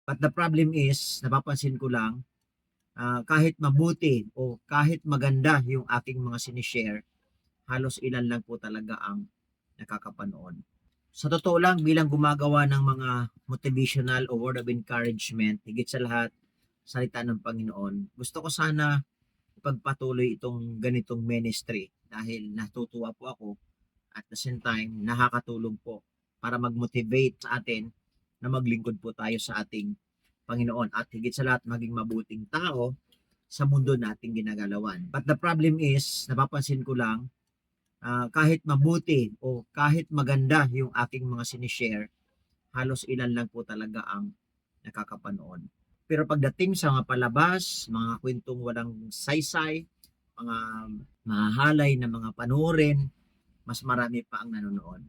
But the problem is, napapansin ko lang, kahit mabuti o kahit maganda yung aking mga sinishare, halos ilan lang po talaga ang nakakapanood. Sa totoo lang, bilang gumagawa ng mga motivational o word of encouragement, higit sa lahat, salita ng Panginoon, gusto ko sana ipagpatuloy itong ganitong ministry dahil natutuwa po ako at the same time, nakakatulong po para mag-motivate sa atin na maglingkod po tayo sa ating Panginoon at higit sa lahat maging mabuting tao sa mundo nating ginagalawan. But the problem is, napapansin ko lang, kahit mabuti o kahit maganda yung aking mga sinishare, halos ilan lang po talaga ang nakakapanood. Pero pagdating sa mga palabas, mga kwentong walang saysay, mga mahalay na mga panoorin, mas marami pa ang nanonood.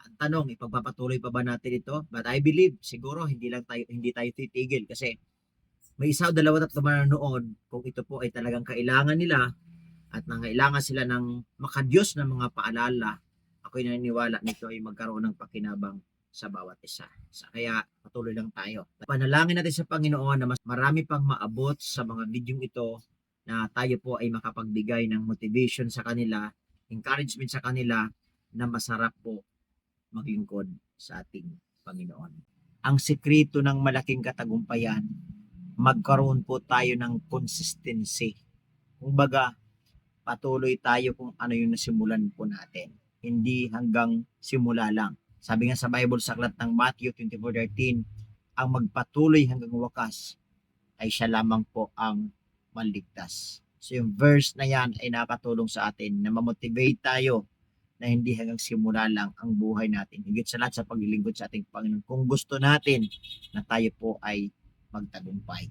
Ang tanong, ipagpapatuloy pa ba natin ito? But I believe siguro hindi tayo titigil kasi may isa o dalawa tatlo manonood kung ito po ay talagang kailangan nila at nangailangan sila ng makadiyos ng mga paalala. Ako'y naniniwala nito ay magkaroon ng pakinabang sa bawat isa. Kaya patuloy lang tayo. Panalangin natin sa Panginoon na mas marami pang maabot sa mga bidyong ito na tayo po ay makapagbigay ng motivation sa kanila, encouragement sa kanila na masarap po maglingkod sa ating Panginoon. Ang sekreto ng malaking katagumpayan, magkaroon po tayo ng consistency. Kumbaga, patuloy tayo kung ano yung nasimulan po natin. Hindi hanggang simula lang. Sabi nga sa Bible sa aklat ng Matthew 24:13, ang magpatuloy hanggang wakas ay siya lamang po ang maligtas. So yung verse na yan ay nakatulong sa atin na mamotivate tayo na hindi hanggang simula lang ang buhay natin. Higit sa lahat sa paglilingkod sa ating Panginoon. Kung gusto natin na tayo po ay magtagumpay.